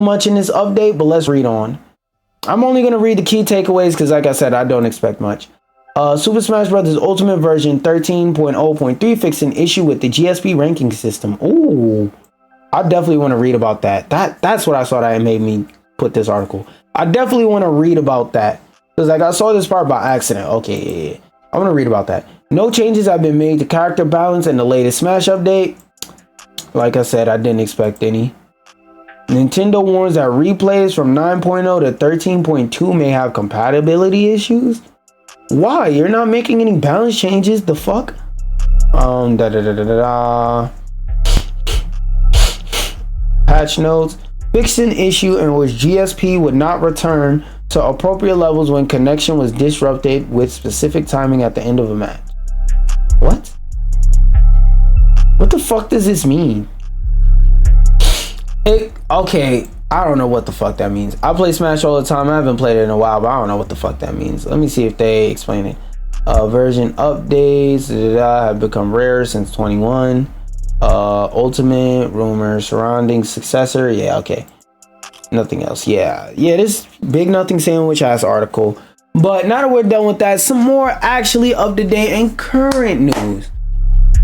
much in this update, but let's read on. I'm only going to read the key takeaways because, like I said, I don't expect much. Super Smash Bros. Ultimate version 13.0.3 fixed an issue with the GSP ranking system. Ooh, I definitely want to read about that. That's what I saw that made me put this article. I definitely want to read about that because, like, I saw this part by accident. Okay, yeah. I want to read about that. No changes have been made to character balance in the latest Smash update. Like I said, I didn't expect any. Nintendo warns that replays from 9.0 to 13.2 may have compatibility issues. Why? You're not making any balance changes? The fuck? Patch notes. Fixed an issue in which GSP would not return to appropriate levels when connection was disrupted with specific timing at the end of a match. What? What the fuck does this mean? Okay, I don't know what the fuck that means. I play Smash all the time. I haven't played it in a while, but I don't know what the fuck that means. Let me see if they explain it. Version updates have become rare since 21. Ultimate rumors surrounding successor. Yeah, okay. Nothing else. Yeah, this big nothing sandwich ass article. But now that we're done with that, some more actually up-to-date and current news.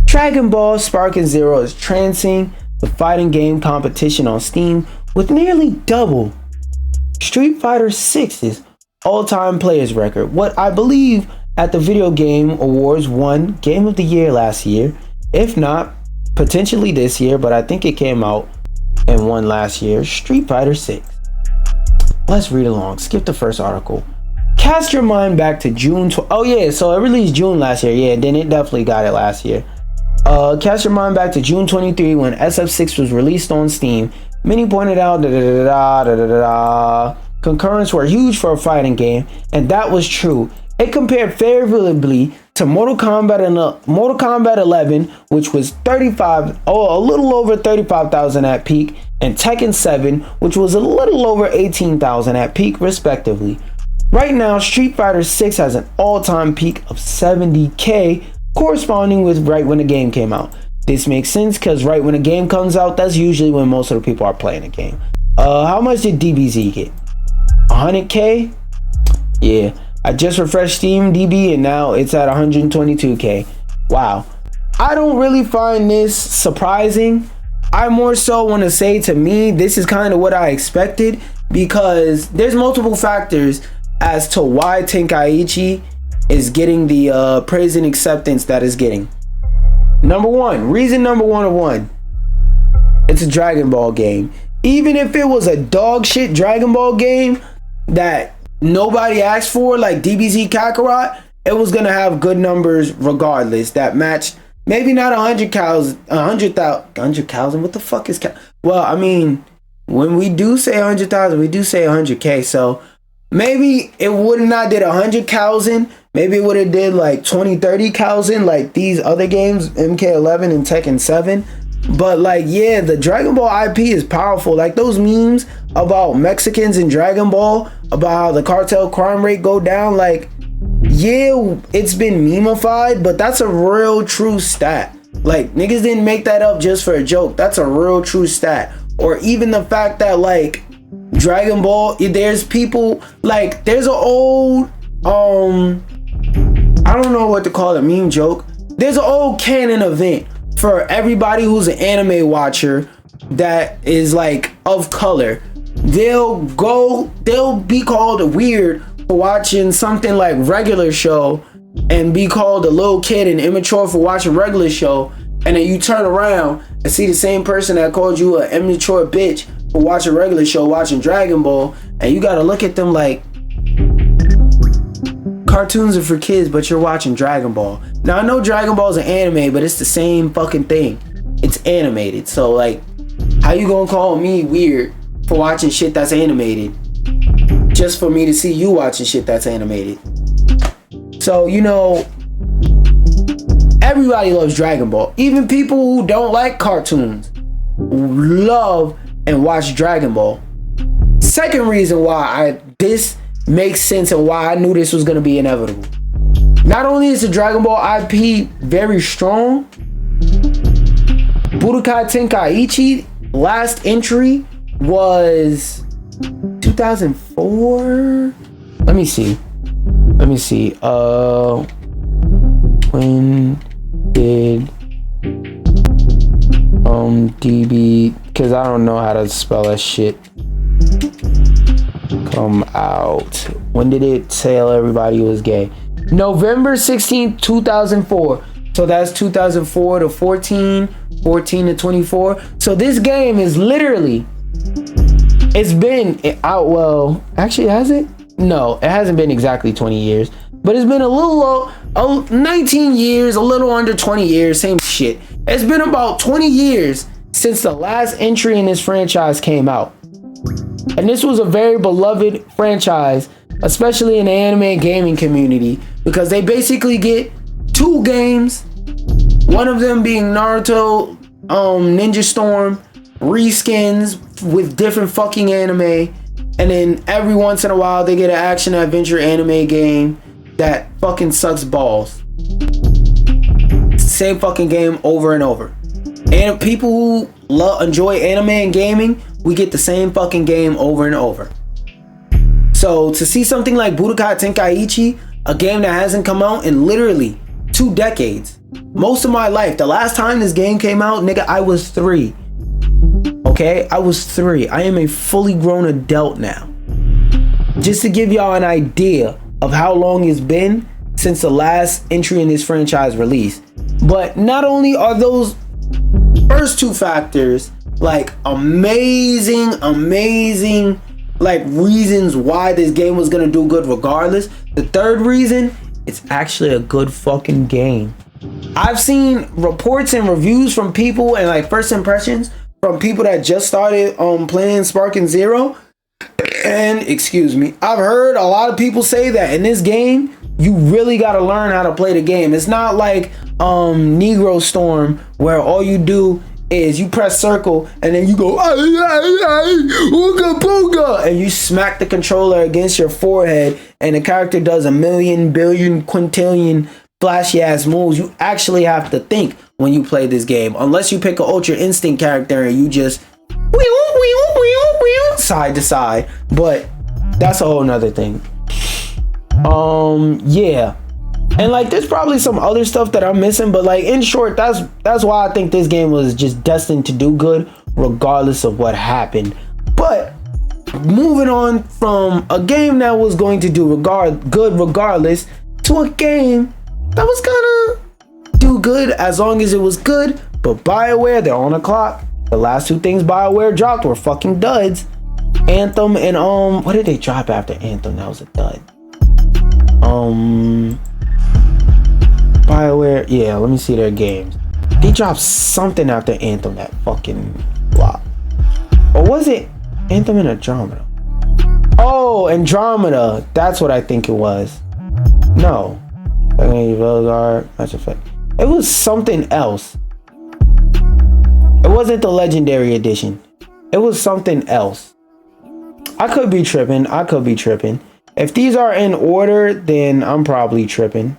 Dragon Ball Sparking Zero is trancing the fighting game competition on Steam with nearly double Street Fighter 6's all-time players record. What I believe at the Video Game Awards won Game of the Year last year, if not potentially this year, but I think it came out and won last year. Street Fighter 6. Let's read along. Skip the first article. Cast your mind back to June. Oh yeah, so it released June last year. Yeah, then it definitely got it last year. Cast your mind back to June 23 when SF6 was released on Steam. Many pointed out concurrents were huge for a fighting game, and that was true. It compared favorably to Mortal Kombat 11, which was a little over 35,000 at peak, and Tekken 7, which was a little over 18,000 at peak, respectively. Right now, Street Fighter 6 has an all-time peak of 70k, corresponding with right when the game came out. This makes sense because right when a game comes out, that's usually when most of the people are playing the game. How much did DBZ get? 100k? Yeah, I just refreshed Steam DB and now it's at 122k. Wow. I don't really find this surprising. I more so want to say, to me, this is kind of what I expected, because there's multiple factors as to why Tenkaichi is getting the praise and acceptance that it's getting. Reason number one, it's a Dragon Ball game. Even if it was a dog shit Dragon Ball game that nobody asked for, like DBZ Kakarot, it was gonna have good numbers regardless. That matched maybe not 100,000. What the fuck is well, I mean, when we do say 100,000, we do say 100k. So maybe it would not did 100,000. Maybe it would have did like 20-30,000 like these other games, MK11 and Tekken 7. But like, yeah, the Dragon Ball IP is powerful. Like those memes about Mexicans in Dragon Ball, about how the cartel crime rate go down. Like, yeah, it's been memeified, but that's a real true stat. Like, niggas didn't make that up just for a joke. That's a real true stat. Or even the fact that like Dragon Ball, there's people like, there's an old I don't know what to call it, meme joke. There's an old canon event for everybody who's an anime watcher that is like of color. They'll be called weird for watching something like regular show and be called a little kid and immature for watching regular show, and then you turn around and see the same person that called you an immature bitch for watching regular show, watching Dragon Ball, and you gotta look at them like, cartoons are for kids, but you're watching Dragon Ball. Now I know Dragon Ball is an anime, but it's the same fucking thing. It's animated. So like, how you gonna call me weird for watching shit that's animated just for me to see you watching shit that's animated? So, you know, everybody loves Dragon Ball. Even people who don't like cartoons love and watch Dragon Ball. Second reason why this makes sense and why I knew this was going to be inevitable. Not only is the Dragon Ball IP very strong, Budokai Tenkaichi last entry was 2004. Let me see. When did DB, because I don't know how to spell that shit, come out? When did it tell everybody it was gay? November 16th, 2004. So that's 2004 to 14, 14 to 24. So this game is literally, it's been out, well, actually, has it? No, it hasn't been exactly 20 years, but it's been a little low, 19 years, a little under 20 years, same shit. It's been about 20 years since the last entry in this franchise came out. And this was a very beloved franchise, especially in the anime gaming community, because they basically get 2 games, one of them being Naruto, Ninja Storm, reskins with different fucking anime, and then every once in a while they get an action adventure anime game that fucking sucks balls. Same fucking game over and over. And people who enjoy anime and gaming, we get the same fucking game over and over. So to see something like Budokai Tenkaichi, a game that hasn't come out in literally 2 decades, most of my life, the last time this game came out, nigga, I was 3. Okay, I was 3. I am a fully grown adult now. Just to give y'all an idea of how long it's been since the last entry in this franchise released. But not only are those first 2 factors like amazing like reasons why this game was gonna do good regardless, the third reason, it's actually a good fucking game. I've seen reports and reviews from people and like first impressions from people that just started playing Sparking Zero, and excuse me, I've heard a lot of people say that in this game you really got to learn how to play the game. It's not like Negro Storm where all you do is you press circle and then you go ooga booga and you smack the controller against your forehead and the character does a million, billion, quintillion flashy ass moves. You actually have to think when you play this game, unless you pick an Ultra Instinct character and you just side to side, but that's a whole nother thing. Yeah, and like there's probably some other stuff that I'm missing, but like in short, that's why I think this game was just destined to do good regardless of what happened. But moving on from a game that was going to do good regardless to a game that was gonna do good as long as it was good. But BioWare, they're on the clock. The last 2 things BioWare dropped were fucking duds. Anthem and what did they drop after Anthem? That was a dud. BioWare, yeah, let me see their games. They dropped something after Anthem that fucking flop. Or was it Anthem and Andromeda? Oh, Andromeda. That's what I think it was. No. Match Effect. It was something else. It wasn't the Legendary Edition. It was something else. I could be tripping. If these are in order, then I'm probably tripping.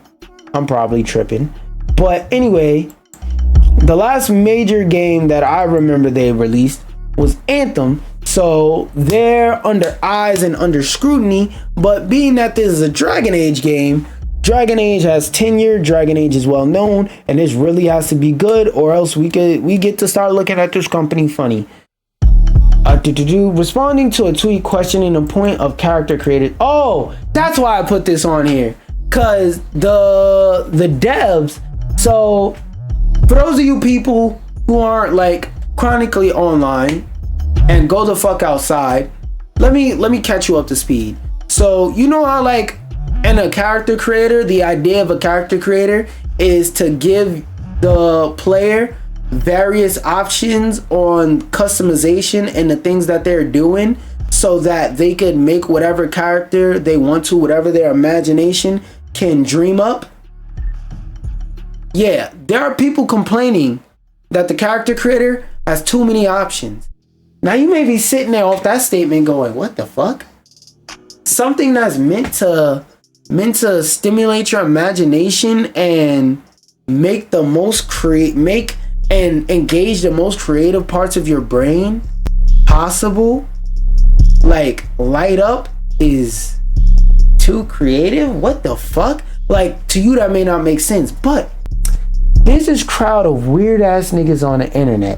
But anyway, the last major game that I remember they released was Anthem. So they're under eyes and under scrutiny. But being that this is a Dragon Age game, Dragon Age has tenure, Dragon Age is well known, and this really has to be good, or else we get to start looking at this company funny. Responding to a tweet questioning the point of character created. Oh, that's why I put this on here, cause the devs. So for those of you people who aren't like chronically online and go the fuck outside, let me catch you up to speed. So you know how like in a character creator, the idea of a character creator is to give the player various options on customization and the things that they're doing so that they could make whatever character they want to, whatever their imagination can dream up. Yeah, there are people complaining that the character creator has too many options. Now you may be sitting there off that statement going, what the fuck? Something that's meant to stimulate your imagination and make the most and engage the most creative parts of your brain. possible, like light up is too creative. What the fuck? Like, to you that may not make sense, but there's this crowd of weird ass niggas on the internet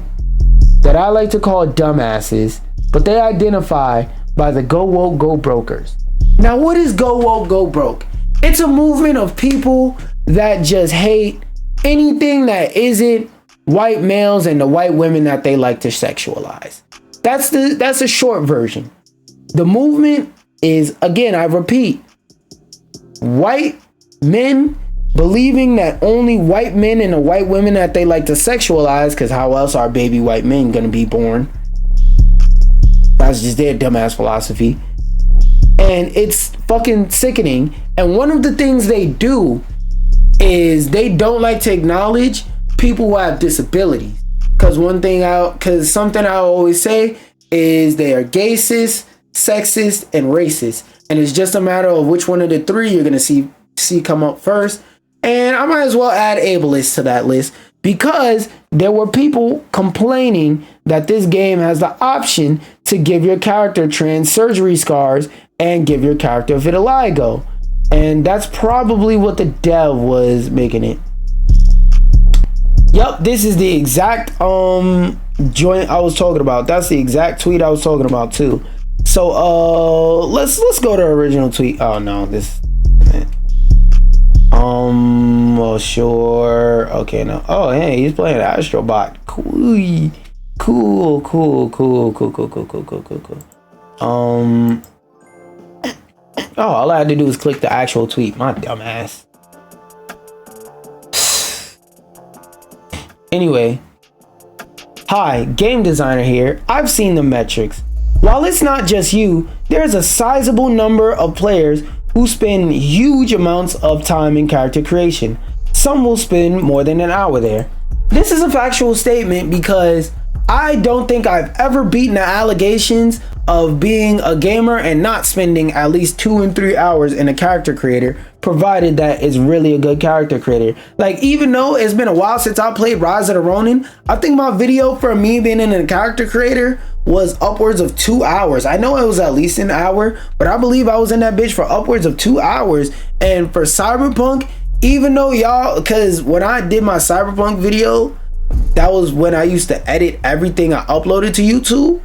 that I like to call dumbasses, but they identify by the go woke, go brokers. Now, what is go woke, go broke? It's a movement of people that just hate anything that isn't white males and the white women that they like to sexualize. That's a short version. The movement is, again, I repeat, white men believing that only white men and the white women that they like to sexualize, because how else are baby white men gonna be born? That's just their dumbass philosophy. And it's fucking sickening. And one of the things they do is they don't like to acknowledge people who have disabilities. Because something I always say is they are gayist, sexist, and racist. And it's just a matter of which one of the three you're gonna see come up first. And I might as well add ableist to that list, because there were people complaining that this game has the option to give your character trans surgery scars and give your character vitiligo. And that's probably what the dev was making it. Yep, this is the exact joint I was talking about. That's the exact tweet I was talking about too. So let's go to the original tweet. Oh no, this well, sure. Okay, no. Oh, hey, he's playing Astrobot. Cool. Oh, all I had to do was click the actual tweet. My dumb ass. Anyway. Hi, game designer here. I've seen the metrics. While it's not just you, there's a sizable number of players who spend huge amounts of time in character creation. Some will spend more than an hour there. This is a factual statement because I don't think I've ever beaten the allegations of being a gamer and not spending at least 2 and 3 hours in a character creator, provided that it's really a good character creator. Like, even though it's been a while since I played Rise of the Ronin, I think my video for me being in a character creator was upwards of 2 hours. I know it was at least an hour, but I believe I was in that bitch for upwards of 2 hours. And for Cyberpunk, even though y'all, because when I did my Cyberpunk video, that was when I used to edit everything I uploaded to YouTube.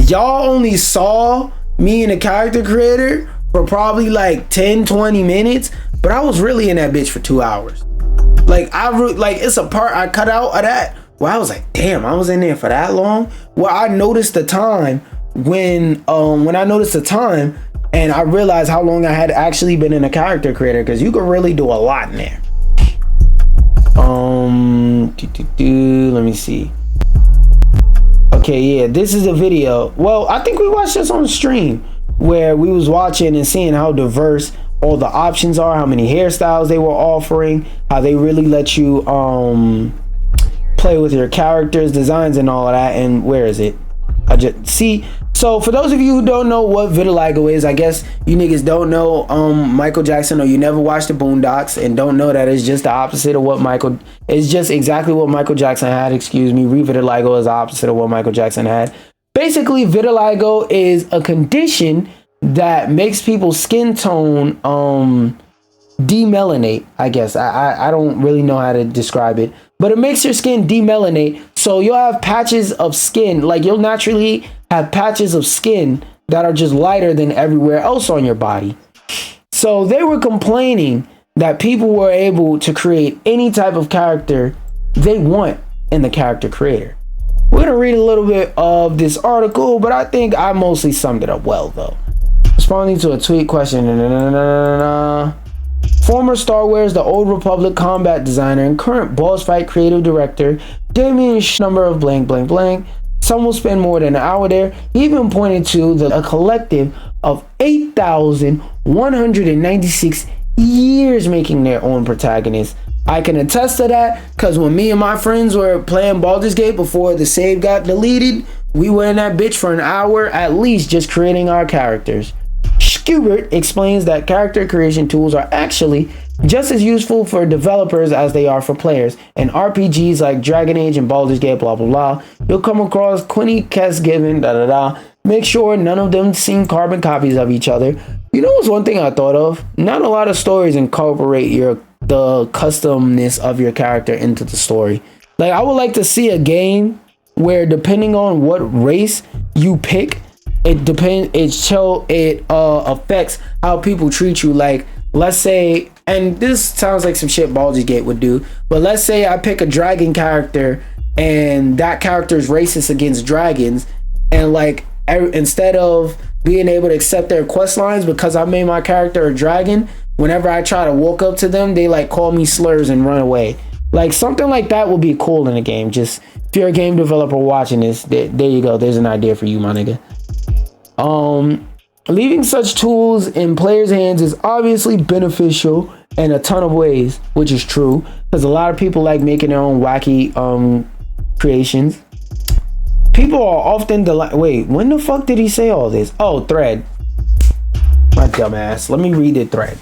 Y'all only saw me in a character creator for probably like 10-20 minutes, but I was really in that bitch for 2 hours. Like, it's a part I cut out of that where I was like, damn, I was in there for that long. Well, I noticed the time when I noticed the time and I realized how long I had actually been in a character creator, because you could really do a lot in there. Let me see. Okay, yeah, this is a video. Well, I think we watched this on stream where we was watching and seeing how diverse all the options are, how many hairstyles they were offering, how they really let you play with your characters, designs, and all of that. And where is it? I just see. So for those of you who don't know what vitiligo is, I guess you niggas don't know Michael Jackson, or you never watched the Boondocks and don't know that it's just the opposite of what it's just exactly what Michael Jackson had. Excuse me. Vitiligo is the opposite of what Michael Jackson had. Basically, vitiligo is a condition that makes people's skin tone demelanate. I guess I don't really know how to describe it, but it makes your skin demelanate. So you'll have patches of skin, like you'll naturally have patches of skin that are just lighter than everywhere else on your body. So they were complaining that people were able to create any type of character they want in the character creator. We're gonna read a little bit of this article, but I think I mostly summed it up well though. Responding to a tweet question. Former Star Wars The Old Republic combat designer and current boss fight creative director Damien number of blank blank blank. Some will spend more than an hour there. He even pointed to a collective of 8,196 years making their own protagonist. I can attest to that, because when me and my friends were playing Baldur's Gate before the save got deleted, we were in that bitch for an hour at least just creating our characters. Schubert explains that character creation tools are actually just as useful for developers as they are for players. In RPGs like Dragon Age and Baldur's Gate, blah blah blah, you'll come across 20 quests given, da da da. Make sure none of them seem carbon copies of each other. You know what's one thing I thought of? Not a lot of stories incorporate the customness of your character into the story. Like, I would like to see a game where, depending on what race you pick, it affects how people treat you. Like, let's say, and this sounds like some shit Baldur's Gate would do, but let's say I pick a dragon character and that character is racist against dragons, and like, instead of being able to accept their quest lines because I made my character a dragon, whenever I try to walk up to them, they like call me slurs and run away. Like, something like that would be cool in a game. Just, if you're a game developer watching this, there you go. There's an idea for you, my nigga. Leaving such tools in players' hands is obviously beneficial in a ton of ways, which is true, because a lot of people like making their own wacky creations. People are often wait, when the fuck did he say all this? Oh, thread. My dumbass. Let me read the thread.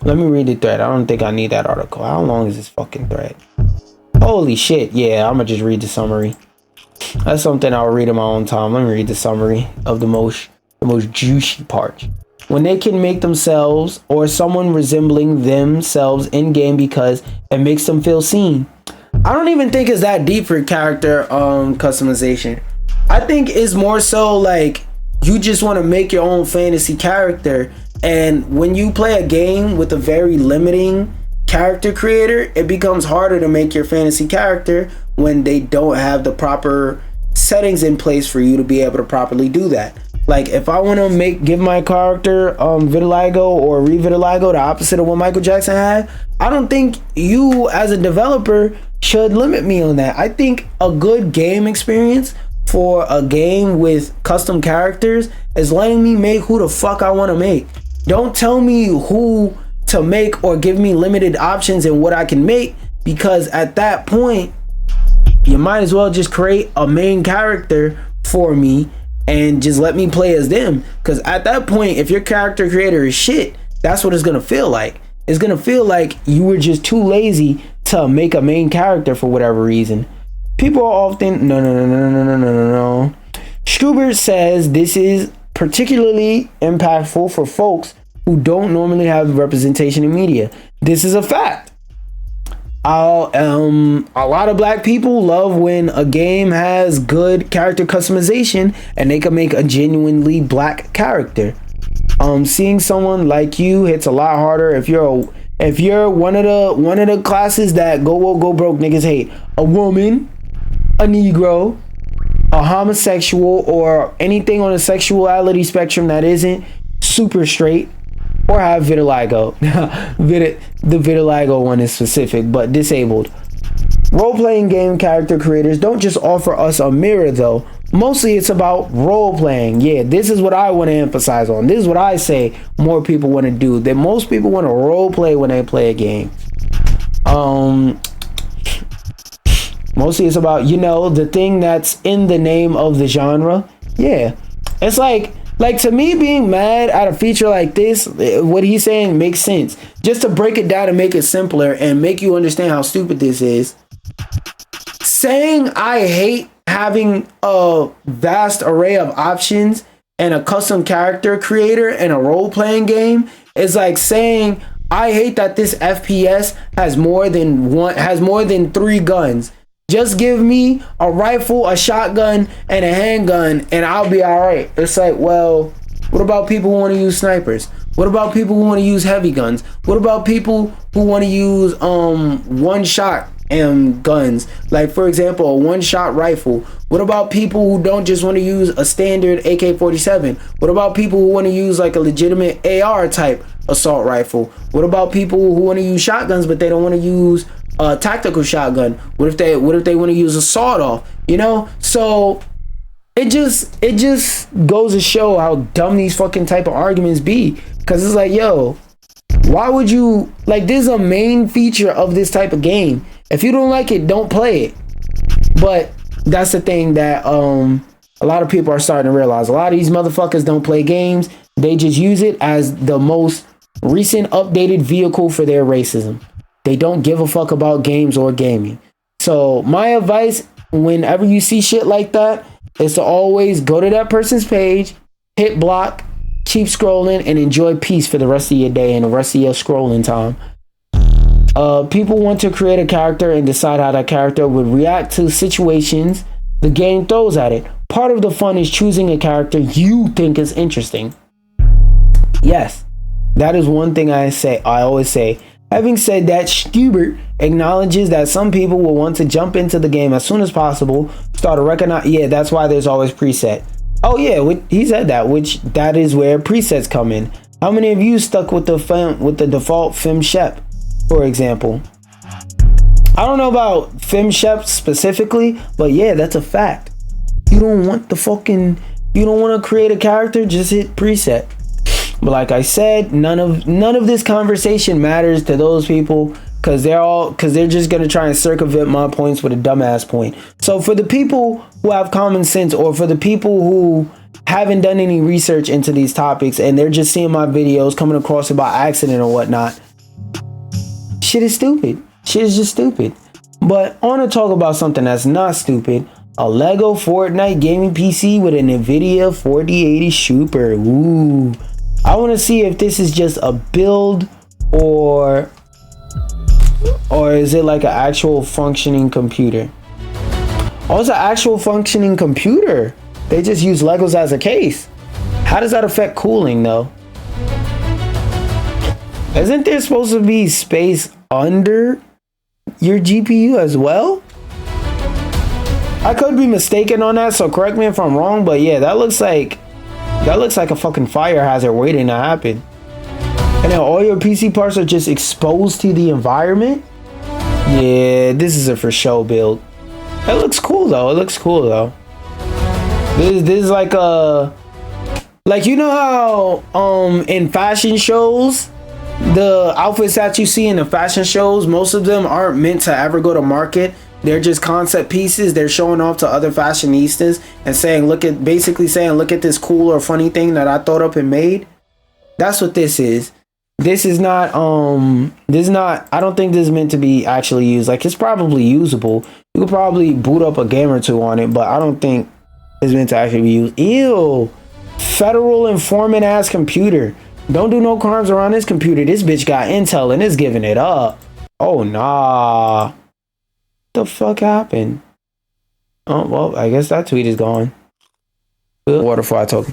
I don't think I need that article. How long is this fucking thread? Holy shit. Yeah, I'm gonna just read the summary. That's something I'll read in my own time. Let me read the summary of the most juicy part. When they can make themselves or someone resembling themselves in game because it makes them feel seen. I don't even think it's that deep for character customization. I think it's more so like you just want to make your own fantasy character, and when you play a game with a very limiting character creator, it becomes harder to make your fantasy character when they don't have the proper settings in place for you to be able to properly do that. Like, if I want to give my character vitiligo or revitiligo, the opposite of what Michael Jackson had, I don't think you as a developer should limit me on that. I think a good game experience for a game with custom characters is letting me make who the fuck I want to make. Don't tell me who to make or give me limited options in what I can make, because at that point you might as well just create a main character for me and just let me play as them. Because at that point, if your character creator is shit, that's what it's gonna feel like. It's gonna feel like you were just too lazy to make a main character for whatever reason. People are often no. Schubert says this is particularly impactful for folks who don't normally have representation in media. This is a fact. A lot of black people love when a game has good character customization and they can make a genuinely black character. Seeing someone like you hits a lot harder if you're one of the classes that go broke niggas hate. A woman, a Negro, a homosexual, or anything on the sexuality spectrum that isn't super straight, or have vitiligo. The vitiligo one is specific, but disabled. Role-playing game character creators don't just offer us a mirror though. Mostly it's about role-playing. Yeah, this is what I want to emphasize on. This is what I say more people want to do. That most people want to role-play when they play a game. Mostly it's about, the thing that's in the name of the genre. Yeah. It's like to me, being mad at a feature like this, what he's saying makes sense. Just to break it down and make it simpler and make you understand how stupid this is. Saying I hate having a vast array of options and a custom character creator in a role-playing game is like saying I hate that this FPS has more than 3 guns. Just give me a rifle, a shotgun, and a handgun, and I'll be all right. It's like, well, what about people who want to use snipers? What about people who want to use heavy guns? What about people who want to use one-shot guns? Like, for example, a one-shot rifle. What about people who don't just want to use a standard AK-47? What about people who want to use like a legitimate AR type assault rifle? What about people who want to use shotguns but they don't want to use a tactical shotgun? What if they want to use a sawed-off? So it just goes to show how dumb these fucking type of arguments be. Because it's like, yo, why would you, like, this is a main feature of this type of game. If you don't like it, don't play it. But that's the thing that a lot of people are starting to realize. A lot of these motherfuckers don't play games. They just use it as the most recent updated vehicle for their racism. They don't give a fuck about games or gaming. So my advice, whenever you see shit like that, is to always go to that person's page, hit block, keep scrolling, and enjoy peace for the rest of your day and the rest of your scrolling time. People want to create a character and decide how that character would react to situations the game throws at it. Part of the fun is choosing a character you think is interesting. Yes, that is one thing I always say. Having said that, Stubert acknowledges that some people will want to jump into the game as soon as possible, start to recognize. Yeah, that's why there's always preset. Oh yeah, he said that, which that is where presets come in. How many of you stuck with the default Fem Shep, for example? I don't know about Fem Shep specifically, but yeah, that's a fact. You don't want you don't want to create a character, just hit preset. But like I said, none of this conversation matters to those people because they're just gonna try and circumvent my points with a dumbass point. So for the people who have common sense, or for the people who haven't done any research into these topics and they're just seeing my videos, coming across it by accident or whatnot, shit is stupid. Shit is just stupid. But I want to talk about something that's not stupid. A Lego Fortnite gaming PC with an NVIDIA 4080 Super. Ooh. I want to see if this is just a build or is it like an actual functioning computer? Oh, it's an actual functioning computer. They just use Legos as a case. How does that affect cooling though? Isn't there supposed to be space under your GPU as well? I could be mistaken on that, so correct me if I'm wrong, but yeah, that looks like a fucking fire hazard waiting to happen. And then all your PC parts are just exposed to the environment. Yeah, this is a for show build. It looks cool though. This is like you know how in fashion shows, the outfits that you see in the fashion shows, most of them aren't meant to ever go to market. They're just concept pieces. They're showing off to other fashionistas and saying, look at this cool or funny thing that I thought up and made. That's what this is. This is not, I don't think this is meant to be actually used. Like, it's probably usable. You could probably boot up a game or two on it, but I don't think it's meant to actually be used. Ew. Federal informant ass computer. Don't do no crimes around this computer. This bitch got intel and is giving it up. Oh, nah. The fuck happened? Oh, well, I guess that tweet is gone. Water before I talk.